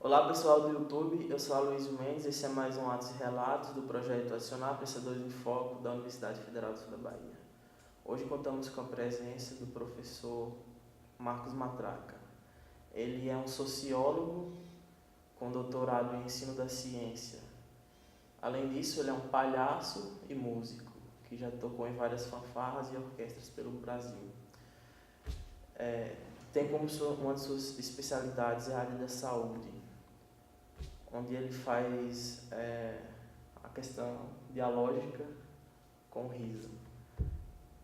Olá pessoal do YouTube, eu sou Aloysio Mendes, esse é mais um Atos e Relatos do projeto Adicionar Pensadores em Foco da Universidade Federal do Sul da Bahia. Hoje contamos com a presença do professor Marcos Matraca. Ele é um sociólogo com doutorado em ensino da ciência. Além disso, ele é um palhaço e músico, que já tocou em várias fanfarras e orquestras pelo Brasil. Tem como uma de suas especialidades a área da saúde, onde ele faz a questão dialógica com riso.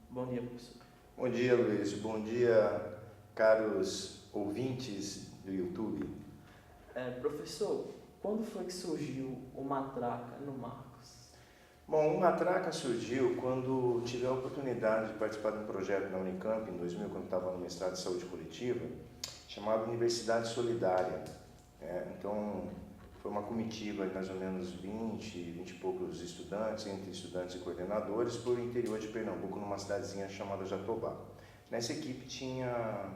Bom dia, professor. Bom dia, Luiz. Bom dia, caros ouvintes do YouTube. Professor, quando foi que surgiu o Matraca no Marcos? Bom, o Matraca surgiu quando tive a oportunidade de participar de um projeto na Unicamp, em 2000, quando estava no mestrado de saúde coletiva, chamado Universidade Solidária. Então, foi uma comitiva de mais ou menos 20 e poucos estudantes, entre estudantes e coordenadores, por o interior de Pernambuco, numa cidadezinha chamada Jatobá. Nessa equipe tinha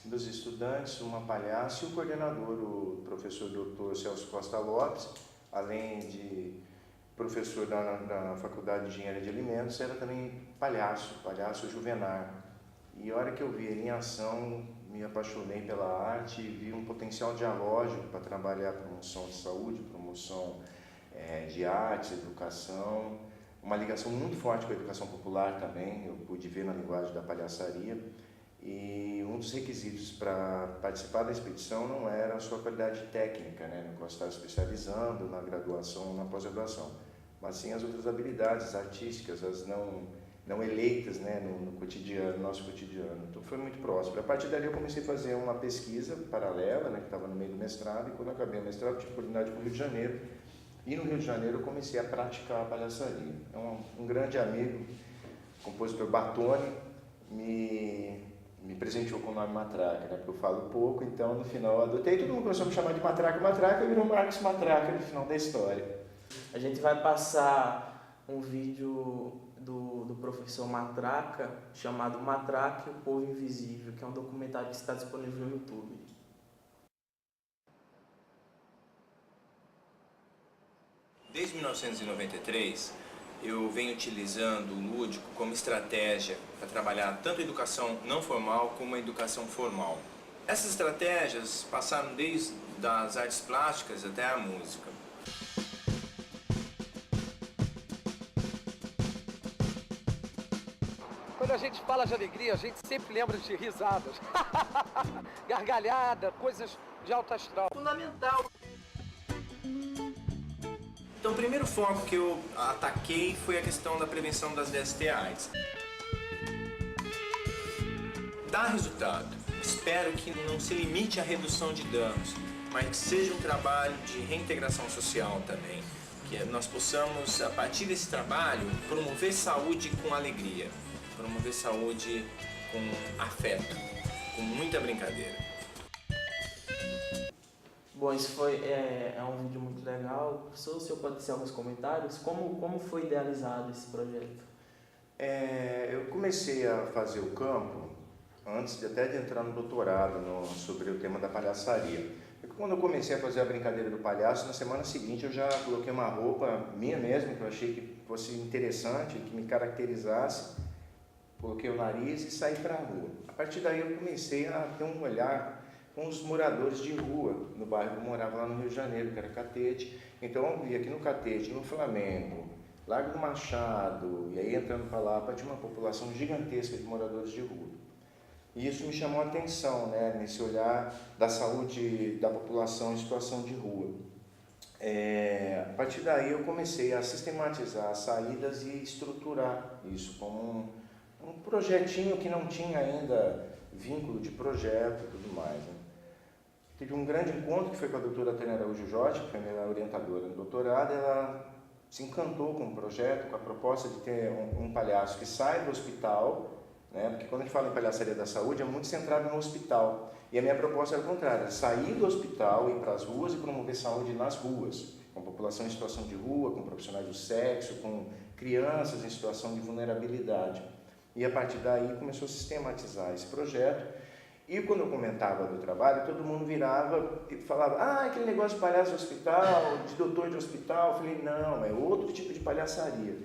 dos estudantes uma palhaça e o coordenador, o professor Dr. Celso Costa Lopes, além de professor da Faculdade de Engenharia de Alimentos, era também palhaço juvenar. E a hora que eu vi ele em ação, me apaixonei pela arte e vi um potencial dialógico para trabalhar a promoção de saúde, promoção de arte, educação, uma ligação muito forte com a educação popular também, eu pude ver na linguagem da palhaçaria. E um dos requisitos para participar da expedição não era a sua qualidade técnica, no qual estava especializando na graduação ou na pós-graduação, mas sim as outras habilidades artísticas, as não eleitas no cotidiano, no nosso cotidiano. Então foi muito próximo. A partir dali eu comecei a fazer uma pesquisa paralela, que estava no meio do mestrado, e quando eu acabei o mestrado tive oportunidade para o Rio de Janeiro, e no Rio de Janeiro eu comecei a praticar a palhaçaria. Um grande amigo, o compositor Bartoni, me presenteou com o nome Matraca, porque eu falo pouco, então no final eu adotei, todo mundo começou a me chamar de Matraca, e virou Marcos Matraca no final da história. A gente vai passar um vídeo do professor Matraca, chamado Matraca e o Povo Invisível, que é um documentário que está disponível no YouTube. Desde 1993, eu venho utilizando o lúdico como estratégia para trabalhar tanto a educação não formal como a educação formal. Essas estratégias passaram desde as artes plásticas até a música. Quando a gente fala de alegria, a gente sempre lembra de risadas, gargalhada, coisas de alto astral. Fundamental. Então o primeiro foco que eu ataquei foi a questão da prevenção das DST/AIDS. Dá resultado. Espero que não se limite à redução de danos, mas que seja um trabalho de reintegração social também. Que nós possamos, a partir desse trabalho, promover saúde com alegria, promover saúde com afeto, com muita brincadeira. Bom, isso é um vídeo muito legal. Professor, o senhor pode dizer alguns comentários? Como foi idealizado esse projeto? Eu comecei a fazer o campo antes até de entrar no doutorado sobre o tema da palhaçaria. Quando eu comecei a fazer a brincadeira do palhaço, na semana seguinte eu já coloquei uma roupa minha mesmo, que eu achei que fosse interessante, que me caracterizasse, coloquei o nariz e saí para a rua. A partir daí eu comecei a ter um olhar com os moradores de rua, no bairro que eu morava lá no Rio de Janeiro, que era Catete. Então eu vi aqui no Catete, no Flamengo, Largo do Machado, e aí entrando para lá, tinha uma população gigantesca de moradores de rua. E isso me chamou a atenção, nesse olhar da saúde da população em situação de rua. A partir daí eu comecei a sistematizar as saídas e estruturar isso como um projetinho que não tinha ainda vínculo de projeto e tudo mais. Tive um grande encontro que foi com a doutora Tânia Araújo Jorge, que foi minha orientadora no doutorado. Ela se encantou com o projeto, com a proposta de ter um palhaço que sai do hospital, porque quando a gente fala em palhaçaria da saúde é muito centrado no hospital. E a minha proposta era o contrário, sair do hospital, ir para as ruas e promover saúde nas ruas, com a população em situação de rua, com profissionais do sexo, com crianças em situação de vulnerabilidade. E a partir daí começou a sistematizar esse projeto. E quando eu comentava do trabalho, todo mundo virava e falava, aquele negócio de palhaço de hospital, de doutor de hospital. Eu falei, não, é outro tipo de palhaçaria.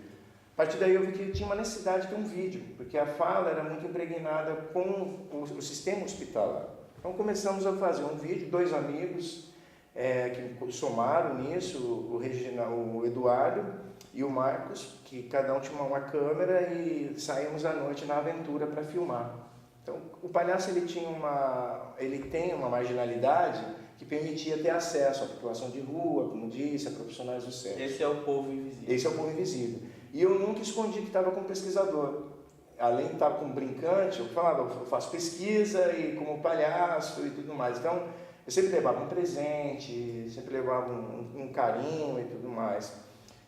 A partir daí eu vi que tinha uma necessidade de ter um vídeo, porque a fala era muito impregnada com o sistema hospitalar. Então começamos a fazer um vídeo, 2 amigos que somaram nisso, o Eduardo e o Marcos, que cada um tinha uma câmera e saímos à noite na aventura para filmar. Então, o palhaço ele tem uma marginalidade que permitia ter acesso à população de rua, como disse, a profissionais do sexo. Esse é o povo invisível. Esse é o povo invisível. E eu nunca escondi que estava como pesquisador. Além de estar como brincante, eu falava, eu faço pesquisa e como palhaço e tudo mais. Então, eu sempre levava um presente, sempre levava um carinho e tudo mais.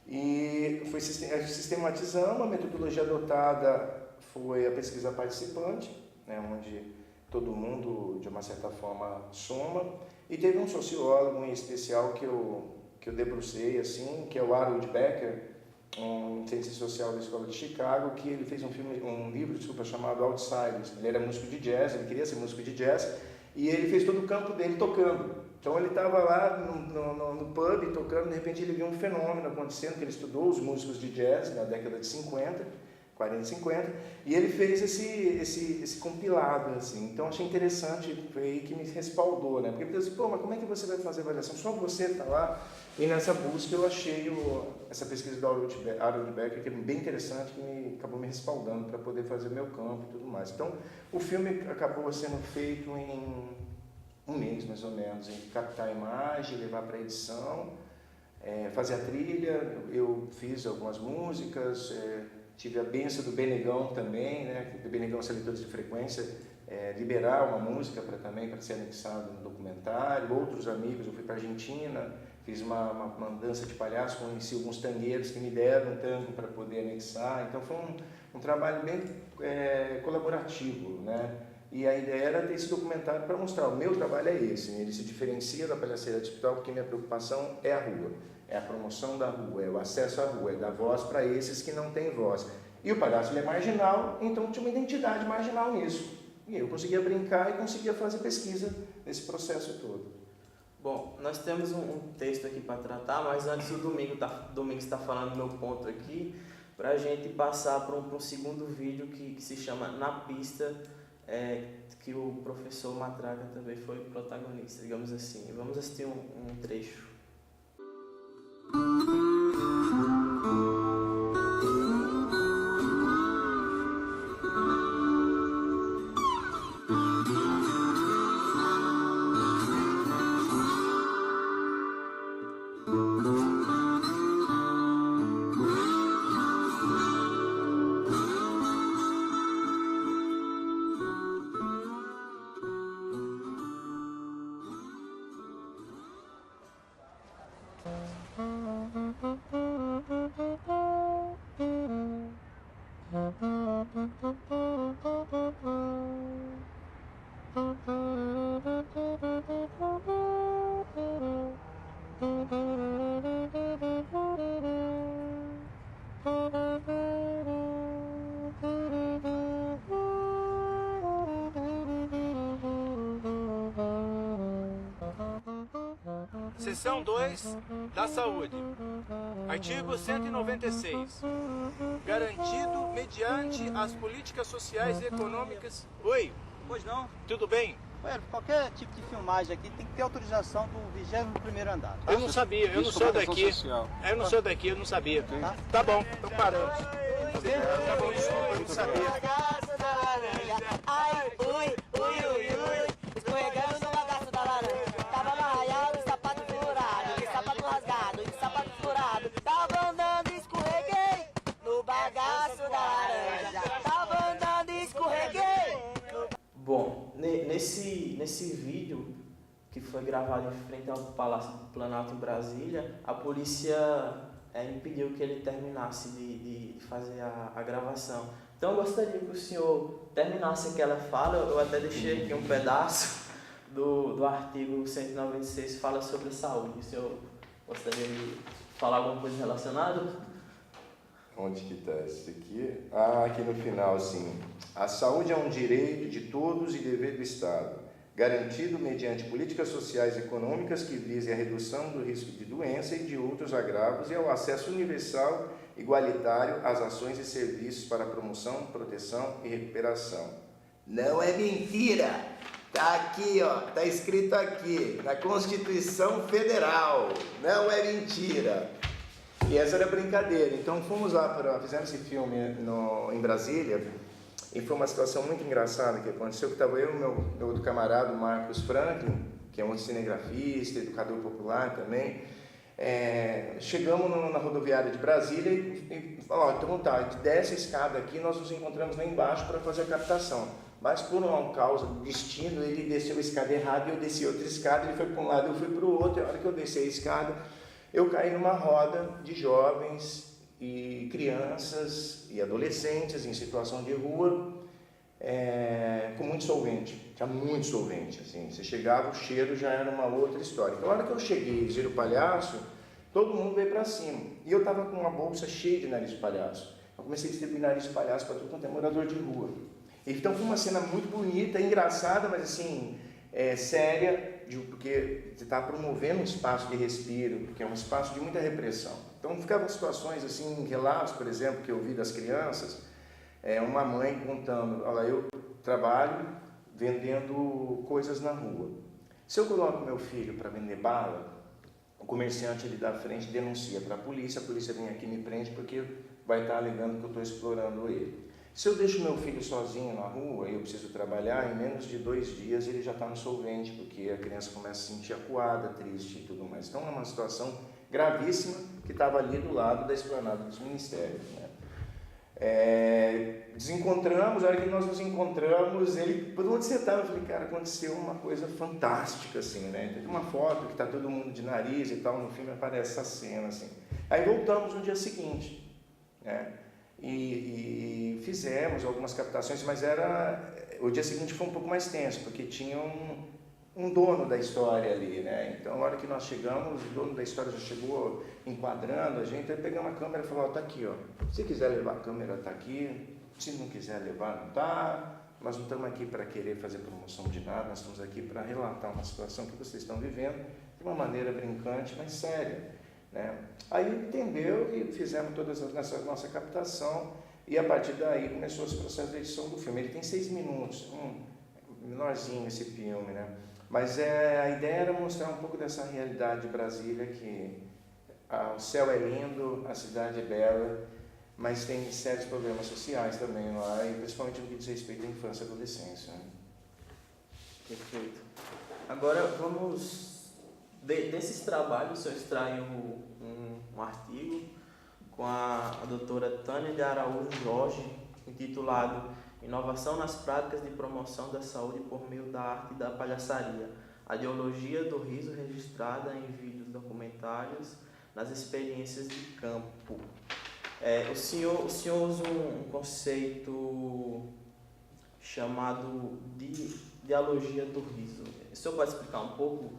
E foi sistematizando, a metodologia adotada foi a pesquisa participante, né, onde todo mundo, de uma certa forma, soma. E teve um sociólogo em especial que eu debrucei, assim, que é o Harold Becker, um cientista social da Escola de Chicago, que ele fez um livro chamado Outsiders. Ele era músico de jazz, ele queria ser músico de jazz, e ele fez todo o campo dele tocando. Então ele estava lá no pub tocando, de repente ele viu um fenômeno acontecendo, que ele estudou os músicos de jazz na década de 40 e 50, e ele fez esse compilado, assim. Então achei interessante, foi aí que me respaldou, né? Porque ele disse, mas como é que você vai fazer a avaliação? Só você está lá. E nessa busca eu achei essa pesquisa do Harold Becker, que é bem interessante, que acabou me respaldando para poder fazer o meu campo e tudo mais. Então o filme acabou sendo feito em um mês, mais ou menos, em captar a imagem, levar para a edição, fazer a trilha. Eu fiz algumas músicas, tive a benção do Benegão também, né? Do Benegão Seletores de Frequência, liberar uma música para ser anexado no documentário. Outros amigos, eu fui para a Argentina, fiz uma dança de palhaço, conheci alguns tangueiros que me deram um tango para poder anexar. Então foi um trabalho bem colaborativo, né? E a ideia era ter esse documentário para mostrar, o meu trabalho é esse, ele se diferencia da palhaçaria de hospital porque minha preocupação é a rua, é a promoção da rua, é o acesso à rua, é dar voz para esses que não têm voz. E o palhaço ele é marginal, então tinha uma identidade marginal nisso. E eu conseguia brincar e conseguia fazer pesquisa nesse processo todo. Bom, nós temos um texto aqui para tratar, mas antes o Domingos está falando meu ponto aqui, para a gente passar para um segundo vídeo que se chama Na Pista, que o professor Matraca também foi protagonista, digamos assim. Vamos assistir um trecho. Seção 2 da Saúde. Artigo 196. Garantido mediante as políticas sociais e econômicas. Oi, Pois não. tudo bem? Ué, qualquer tipo de filmagem aqui tem que ter autorização do 21º andar. Tá? Eu não sabia, eu não sou daqui. Eu não sou daqui, eu não sabia. Tá bom, então paramos. Tá bom, desculpa, eu não sabia. Ai, ui, ui, ui, ui, escorregando no bagaço da laranja. Tava no arraial de sapato furado, de sapato rasgado, de sapato furado. Tava andando e escorreguei no bagaço da laranja. Tava andando e escorreguei. Bom, nesse vídeo que foi gravado em frente ao Palácio do Planalto em Brasília, a polícia impediu que ele terminasse de fazer a gravação. Então eu gostaria que o senhor terminasse aquela fala. Eu até deixei aqui um pedaço do artigo 196 que fala sobre saúde. O senhor gostaria de falar alguma coisa relacionada? Onde que está isso aqui? Aqui no final, sim. A saúde é um direito de todos e dever do Estado, garantido mediante políticas sociais e econômicas que visem a redução do risco de doença e de outros agravos e ao acesso universal, igualitário às ações e serviços para promoção, proteção e recuperação. Não é mentira! Tá aqui, ó, tá escrito aqui, na Constituição Federal. Não é mentira! E essa era brincadeira. Então fomos lá, fizemos esse filme em Brasília, e foi uma situação muito engraçada que aconteceu, que estava eu e meu outro camarada, Marcos Franklin, que é um cinegrafista, educador popular também. Chegamos na rodoviária de Brasília e falamos, então tá, a gente desce a escada aqui, nós nos encontramos lá embaixo para fazer a captação. Mas por uma causa do destino, ele desceu a escada errada e eu desci outra escada, ele foi para um lado, eu fui para o outro, e a hora que eu desci a escada, eu caí numa roda de jovens e crianças e adolescentes em situação de rua, com muito solvente, tinha muito solvente, assim, você chegava, o cheiro já era uma outra história. Então, na hora que eu cheguei, Giro Palhaço, todo mundo veio para cima, e eu estava com uma bolsa cheia de nariz de palhaço, eu comecei a distribuir nariz de palhaço para todo quanto é morador de rua. Então foi uma cena muito bonita, engraçada, mas assim, séria, porque você está promovendo um espaço de respiro, porque é um espaço de muita repressão. Então ficavam situações assim, relatos, por exemplo, que eu vi das crianças, uma mãe contando, olha, eu trabalho vendendo coisas na rua. Se eu coloco meu filho para vender bala, o comerciante ali da frente denuncia para a polícia vem aqui e me prende porque vai estar alegando que eu estou explorando ele. Se eu deixo meu filho sozinho na rua e eu preciso trabalhar, em menos de 2 dias ele já está no solvente, porque a criança começa a se sentir acuada, triste e tudo mais. Então é uma situação gravíssima que estava ali do lado da esplanada dos ministérios, né? Desencontramos, a hora que nós nos encontramos, ele, por onde você estava? Eu falei, cara, aconteceu uma coisa fantástica, assim, né? Tem uma foto que está todo mundo de nariz e tal, no filme aparece essa cena, assim. Aí voltamos no dia seguinte, né? E fizemos algumas captações, mas o dia seguinte foi um pouco mais tenso, porque tinha um dono da história ali, né? Então, na hora que nós chegamos, o dono da história já chegou enquadrando a gente, aí pegamos a câmera e falou, tá aqui, ó, se quiser levar a câmera, tá aqui, se não quiser levar, não tá, nós não estamos aqui para querer fazer promoção de nada, nós estamos aqui para relatar uma situação que vocês estão vivendo de uma maneira brincante, mas séria, né? Aí entendeu e fizemos toda essa nossa captação e a partir daí começou esse processo de edição do filme. Ele tem 6 minutos, menorzinho esse filme, né? Mas a ideia era mostrar um pouco dessa realidade de Brasília, que o céu é lindo, a cidade é bela, mas tem sérios problemas sociais também lá, e principalmente no que diz respeito à infância e adolescência, né? Perfeito. Agora vamos... Desses trabalhos, o senhor extraiu um artigo com a doutora Tânia de Araújo Jorge, intitulado Inovação nas práticas de promoção da saúde por meio da arte e da palhaçaria, a ideologia do riso registrada em vídeos documentários nas experiências de campo. O senhor usa um conceito chamado de ideologia do riso. O senhor pode explicar um pouco?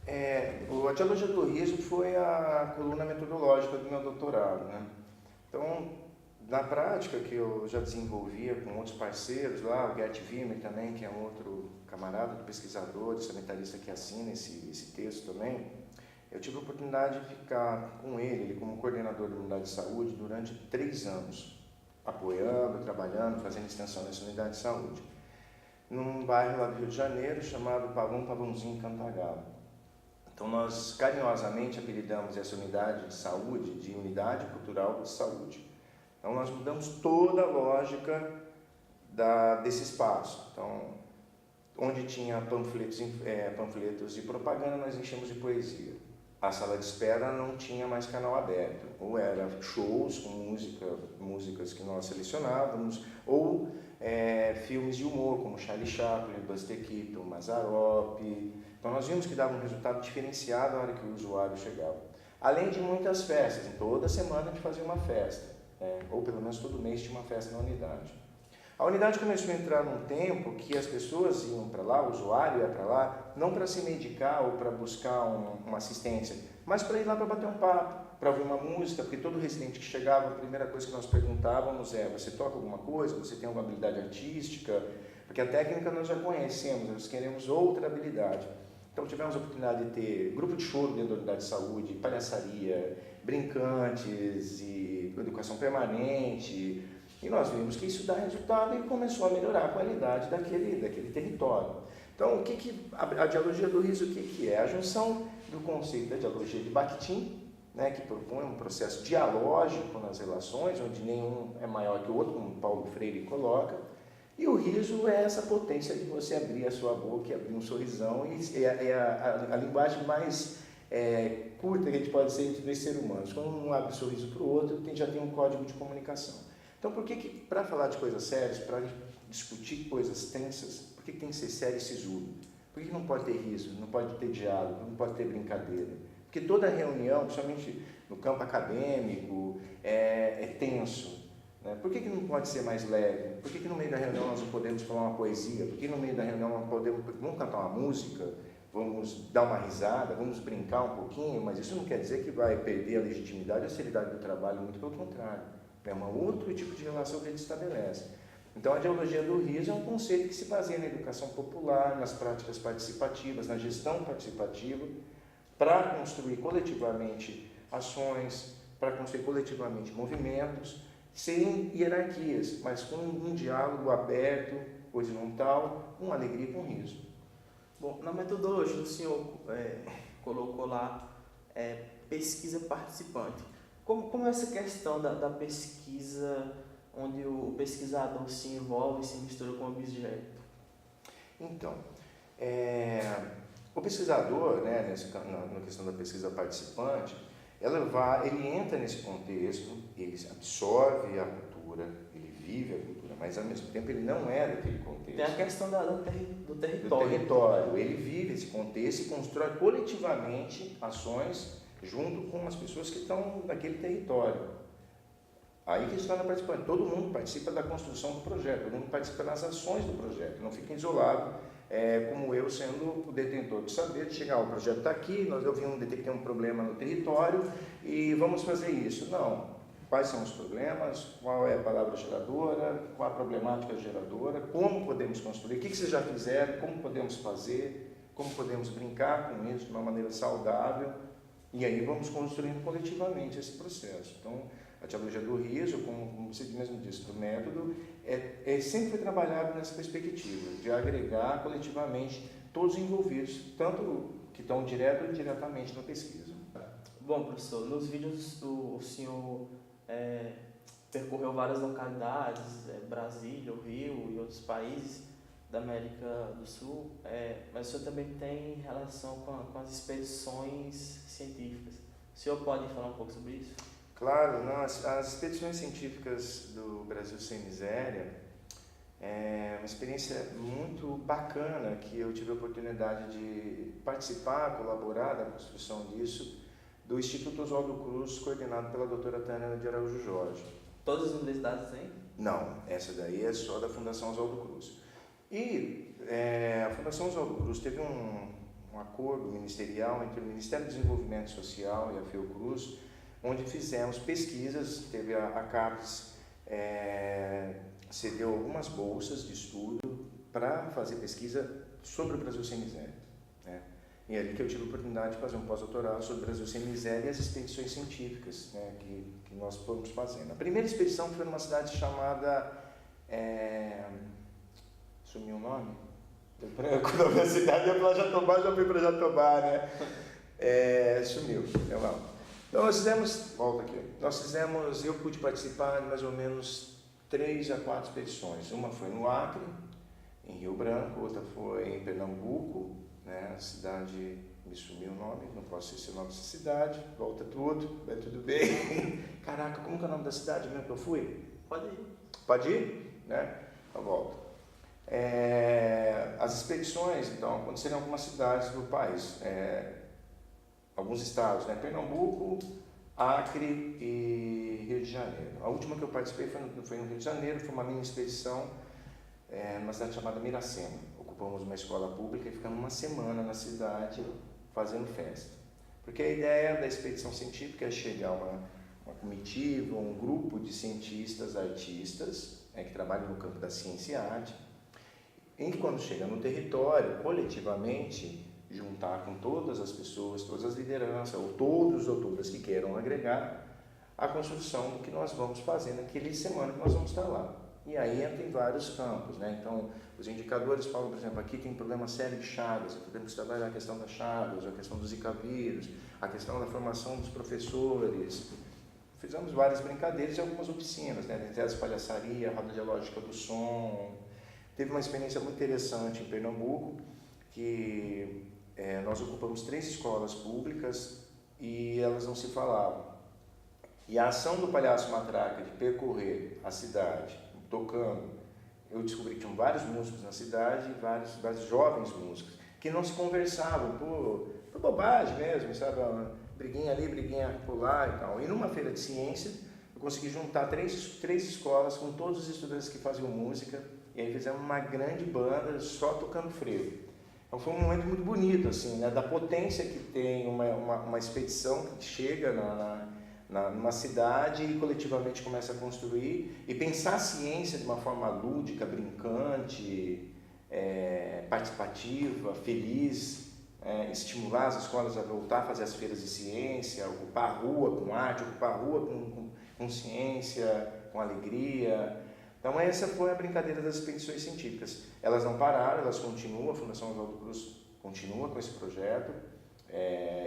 A ideologia do riso foi a coluna metodológica do meu doutorado, né? Então, na prática que eu já desenvolvia com outros parceiros lá, o Gert Wimmer também, que é um outro camarada, pesquisador, sanitarista que assina esse texto também, eu tive a oportunidade de ficar com ele como coordenador da unidade de saúde durante 3 anos, apoiando, trabalhando, fazendo extensão nessa unidade de saúde, num bairro lá do Rio de Janeiro chamado Pavãozinho Cantagalo. Então, nós carinhosamente apelidamos essa unidade de saúde de Unidade Cultural de Saúde. Então, nós mudamos toda a lógica desse espaço. Então, onde tinha panfletos de propaganda, nós enchemos de poesia. A sala de espera não tinha mais canal aberto. Ou era shows com músicas que nós selecionávamos, ou filmes de humor, como Charlie Chaplin, Buster Keaton, Mazzaropi. Então, nós vimos que dava um resultado diferenciado na hora que o usuário chegava. Além de muitas festas, em toda semana a gente fazia uma festa, ou pelo menos todo mês tinha uma festa na unidade. A unidade começou a entrar num tempo que as pessoas iam para lá, o usuário ia para lá, não para se medicar ou para buscar uma assistência, mas para ir lá para bater um papo, para ouvir uma música, porque todo residente que chegava, a primeira coisa que nós perguntávamos é: você toca alguma coisa? Você tem alguma habilidade artística? Porque a técnica nós já conhecemos, nós queremos outra habilidade. Então tivemos a oportunidade de ter grupo de choro dentro da unidade de saúde, palhaçaria, brincantes e educação permanente. E nós vimos que isso dá resultado e começou a melhorar a qualidade daquele território. Então, a dialogia do riso, o que é? A junção do conceito da dialogia de Bakhtin, né, que propõe um processo dialógico nas relações, onde nenhum é maior que o outro, como Paulo Freire coloca, e o riso é essa potência de você abrir a sua boca e abrir um sorrisão, e é a linguagem mais curta que a gente pode ser entre dois seres humanos. Quando um abre o sorriso para o outro, já tem um código de comunicação. Então, por que para falar de coisas sérias, para discutir coisas tensas, por que tem que ser sério e sisudo? Por que não pode ter riso, não pode ter diálogo, não pode ter brincadeira? Porque toda reunião, principalmente no campo acadêmico, é tenso. Né? Por que não pode ser mais leve? Por que no meio da reunião nós não podemos falar uma poesia? Por que no meio da reunião nós vamos cantar uma música? Vamos dar uma risada? Vamos brincar um pouquinho? Mas isso não quer dizer que vai perder a legitimidade e a seriedade do trabalho, muito pelo contrário. É um outro tipo de relação que a gente estabelece. Então, a dialogia do riso é um conceito que se baseia na educação popular, nas práticas participativas, na gestão participativa, para construir coletivamente ações, para construir coletivamente movimentos, sem hierarquias, mas com um diálogo aberto, horizontal, com alegria e com riso. Bom, na metodologia o senhor colocou lá pesquisa participante. Como é essa questão da pesquisa, onde o pesquisador se envolve e se mistura com o objeto? Então, o pesquisador, né, na questão da pesquisa participante, ele entra nesse contexto, ele absorve a cultura, ele vive a cultura, mas ao mesmo tempo ele não é daquele contexto. Tem a questão do território. Do território. Ele vive esse contexto e constrói coletivamente ações junto com as pessoas que estão naquele território. Aí que está participando. Todo mundo participa da construção do projeto, todo mundo participa das ações do projeto, não fica isolado, como eu sendo o detentor de saber, de chegar, o projeto está aqui, eu detectei um problema no território e vamos fazer isso. Não. Quais são os problemas, qual é a palavra geradora, qual a problemática geradora, como podemos construir, o que vocês já fizeram, como podemos fazer, como podemos brincar com isso de uma maneira saudável. E aí vamos construindo coletivamente esse processo. Então, a dialogia do riso, como você mesmo disse, do método, sempre foi trabalhado nessa perspectiva, de agregar coletivamente todos os envolvidos, tanto que estão direto ou indiretamente na pesquisa. Bom, professor, nos vídeos o senhor percorreu várias localidades, Brasília, o Rio e outros países da América do Sul, mas o senhor também tem relação com as expedições científicas. O senhor pode falar um pouco sobre isso? Claro, não, as expedições científicas do Brasil Sem Miséria é uma experiência muito bacana que eu tive a oportunidade de participar, colaborar da construção disso, do Instituto Oswaldo Cruz, coordenado pela doutora Tânia de Araújo Jorge. Todas as universidades têm? Não, essa daí é só da Fundação Oswaldo Cruz. E a Fundação Oswaldo Cruz teve um acordo ministerial entre o Ministério do Desenvolvimento Social e a Fiocruz, onde fizemos pesquisas, teve a CAPES, cedeu algumas bolsas de estudo para fazer pesquisa sobre o Brasil Sem Miséria. Né? E é ali que eu tive a oportunidade de fazer um pós-doutorado sobre o Brasil Sem Miséria e as expedições científicas, né, que nós fomos fazendo. A primeira expedição foi numa cidade chamada... sumiu o nome? O nome da cidade é para Jatobá, já fui para Jatobá, né? Sumiu, Então nós fizemos, eu pude participar de mais ou menos 3 a 4 expedições. Uma foi no Acre, em Rio Branco, outra foi em Pernambuco, né? A cidade, me sumiu o nome, não posso esquecer o nome dessa cidade, volta tudo, vai tudo bem. Caraca, como que é o nome da cidade mesmo que eu fui? Pode ir. Pode ir? Né? Então volta. As expedições, então, aconteceram em algumas cidades do país, alguns estados, né? Pernambuco, Acre e Rio de Janeiro. A última que eu participei foi no Rio de Janeiro, foi uma mini expedição numa cidade chamada Miracema. Ocupamos uma escola pública e ficamos uma semana na cidade fazendo festa. Porque a ideia da expedição científica é chegar uma comitiva, um grupo de cientistas, artistas, que trabalham no campo da ciência e arte, e quando chega no território, coletivamente, juntar com todas as pessoas, todas as lideranças, ou todos ou todas que queiram agregar, a construção do que nós vamos fazer naquele semana que nós vamos estar lá. E aí entra em vários campos, né? Então, os indicadores falam, por exemplo, aqui tem problema sério de chagas, aqui temos que trabalhar a questão das chagas, a questão do Zika vírus, a questão da formação dos professores. Fizemos várias brincadeiras e algumas oficinas, né? Entre as palhaçaria, a radiológica do som. Teve uma experiência muito interessante em Pernambuco, que nós ocupamos 3 escolas públicas e elas não se falavam. E a ação do Palhaço Matraca de percorrer a cidade, tocando, eu descobri que tinham vários músicos na cidade, vários jovens músicos, que não se conversavam, por bobagem mesmo, sabe? Briguinha ali, briguinha lá e tal. E numa feira de ciência, eu consegui juntar três escolas com todos os estudantes que faziam música, e aí fizemos uma grande banda só tocando frevo. Então foi um momento muito bonito, assim, né? Da potência que tem uma expedição que chega numa cidade e coletivamente começa a construir e pensar a ciência de uma forma lúdica, brincante, participativa, feliz, estimular as escolas a voltar a fazer as feiras de ciência, ocupar a rua com arte, ocupar a rua com ciência, com alegria. Então essa foi a brincadeira das expedições científicas. Elas não pararam, elas continuam, a Fundação Oswaldo Cruz continua com esse projeto.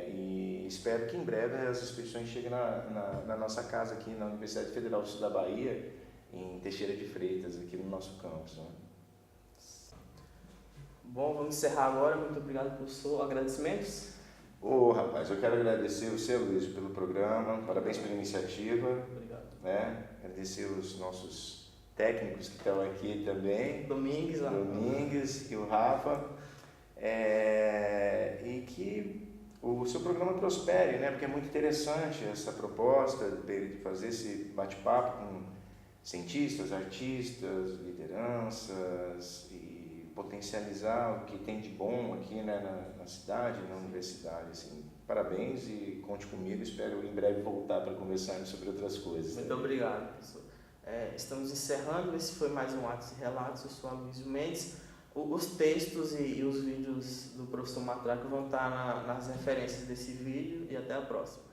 E espero que em breve as expedições cheguem na nossa casa aqui na Universidade Federal do Sul da Bahia, em Teixeira de Freitas, aqui no nosso campus, né? Bom, vamos encerrar agora. Muito obrigado, professor. Agradecimentos? Rapaz, eu quero agradecer você, Luiz, pelo programa, parabéns pela iniciativa. Obrigado. Né? Agradecer os nossos técnicos que estão aqui também. Domingues e o Rafa. E que o seu programa prospere, né? Porque é muito interessante essa proposta de fazer esse bate-papo com cientistas, artistas, lideranças e potencializar o que tem de bom aqui, né, na cidade, na universidade. Assim, parabéns e conte comigo, espero em breve voltar para conversarmos sobre outras coisas. Muito obrigado, professor. Estamos encerrando, esse foi mais um Atos e Relatos, eu sou Aloysio Mendes. Os textos e os vídeos do professor Matraca vão estar nas referências desse vídeo e até a próxima.